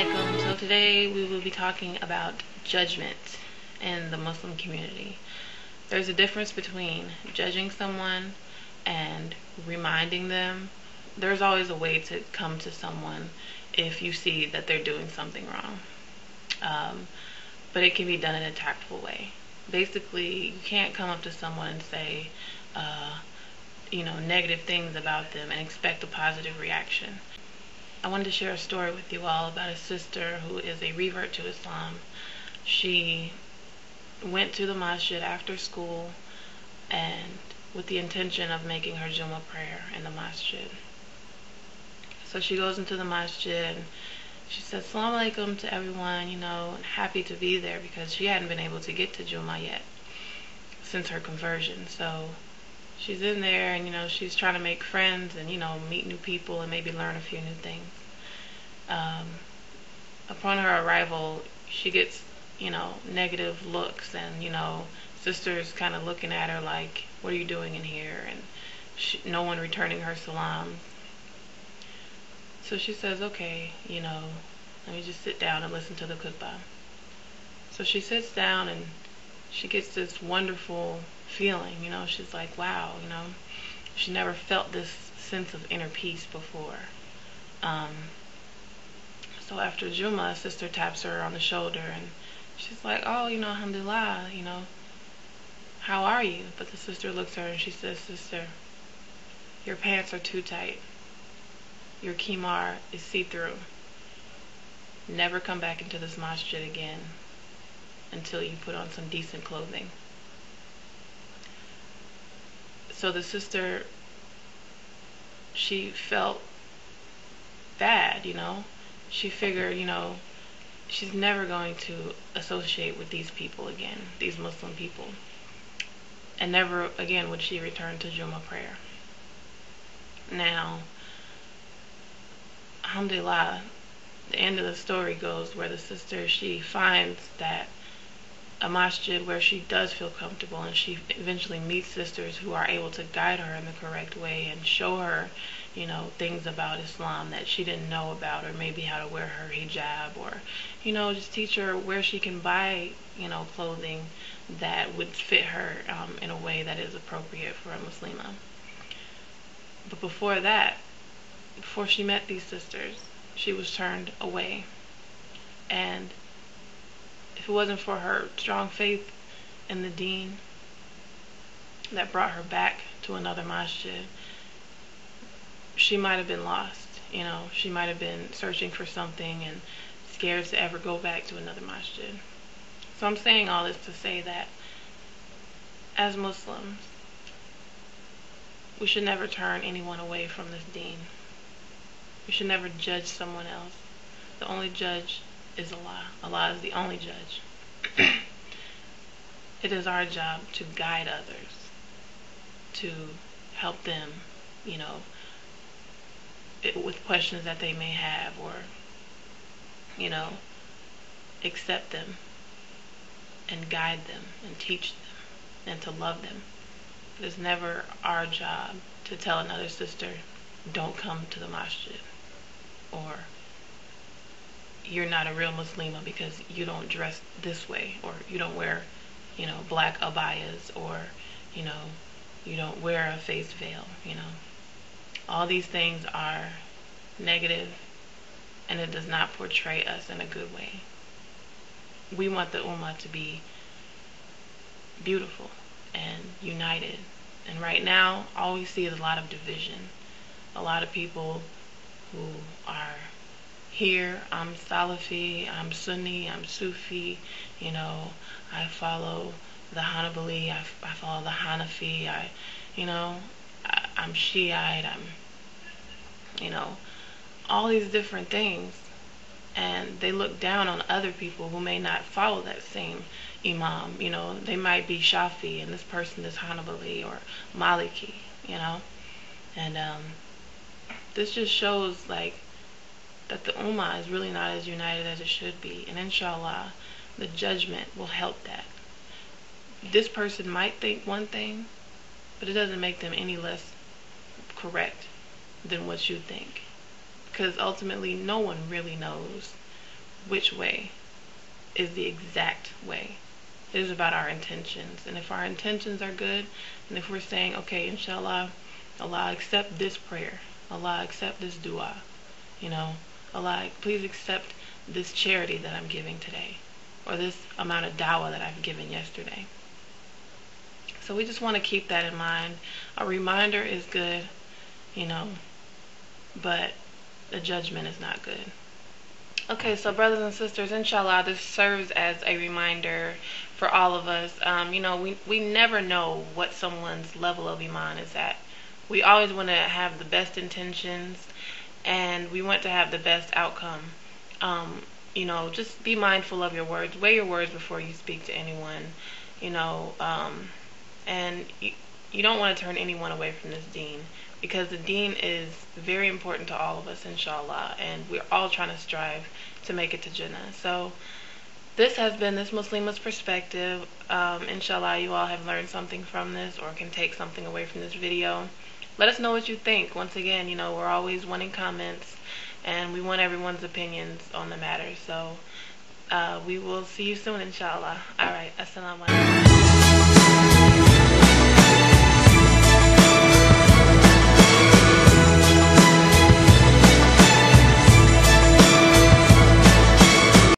Alaikum. So today we will be talking about judgment in the Muslim community. There's a difference between judging someone and reminding them. There's always a way to come to someone if you see that they're doing something wrong. But it can be done in a tactful way. Basically, you can't come up to someone and say, negative things about them and expect a positive reaction. I wanted to share a story with you all about a sister who is a revert to Islam. She went to the masjid after school and with the intention of making her Jummah prayer in the masjid. So she goes into the masjid and she says, "Assalamu alaikum" to everyone, and happy to be there because she hadn't been able to get to Jummah yet since her conversion. So she's in there and, she's trying to make friends and, meet new people and maybe learn a few new things. Upon her arrival, she gets, negative looks and, sisters kind of looking at her like, "What are you doing in here?" And no one returning her salam. So she says, "Okay, let me just sit down and listen to the khutbah." So she sits down and she gets this wonderful feeling, she's like, wow, she never felt this sense of inner peace before. So after Jummah, a sister taps her on the shoulder and she's like, "Oh, alhamdulillah, how are you?" But the sister looks at her and she says, "Sister, your pants are too tight. Your khimar is see-through. Never come back into this masjid again until you put on some decent clothing." So the sister, she felt bad, She figured, she's never going to associate with these people again, these Muslim people. And never again would she return to Jummah prayer. Now, alhamdulillah, the end of the story goes where the sister, she finds that a masjid where she does feel comfortable, and she eventually meets sisters who are able to guide her in the correct way and show her, things about Islam that she didn't know about, or maybe how to wear her hijab, or, just teach her where she can buy, clothing that would fit her in a way that is appropriate for a Muslimah. But before that, before she met these sisters, she was turned away. And if it wasn't for her strong faith in the deen that brought her back to another masjid, she might have been lost. She might have been searching for something and scared to ever go back to another masjid. So I'm saying all this to say that as Muslims, we should never turn anyone away from this deen. We should never judge someone else. The only judge is Allah. Allah is the only judge. It is our job to guide others, to help them, with questions that they may have, or, accept them and guide them and teach them and to love them. It is never our job to tell another sister, "Don't come to the masjid," or "You're not a real Muslimah because you don't dress this way," or "You don't wear, black abayas," or, "You don't wear a face veil," All these things are negative, and it does not portray us in a good way. We want the ummah to be beautiful and united. And right now, all we see is a lot of division. A lot of people who are here, I'm Salafi, I'm Sunni, I'm Sufi, I follow the Hanbali, I follow the Hanafi, I'm Shiite, all these different things. And they look down on other people who may not follow that same imam. They might be Shafi and this person is Hanbali or Maliki, And this just shows that the ummah is really not as united as it should be. And Insha'Allah, the judgment will help that. This person might think one thing, but it doesn't make them any less correct than what you think. Because ultimately, no one really knows which way is the exact way. It is about our intentions. And if our intentions are good, and if we're saying, okay, Inshallah, Allah accept this prayer, Allah accept this dua, Allah please accept this charity that I'm giving today, or this amount of dawah that I've given yesterday. So we just want to keep that in mind. A reminder is good, but the judgment is not good. Okay, so brothers and sisters, Inshallah, this serves as a reminder for all of us. We never know what someone's level of iman is at. We always want to have the best intentions, and we want to have the best outcome. Just be mindful of your words. Weigh your words before you speak to anyone, and you don't want to turn anyone away from this deen, because the deen is very important to all of us, Inshallah, and we're all trying to strive to make it to Jannah. So this has been this Muslimah's perspective. Inshallah, you all have learned something from this, or can take something away from this video. Let us know what you think. Once again, we're always wanting comments, and we want everyone's opinions on the matter. So we will see you soon, Inshallah. Alright, Assalamu alaikum.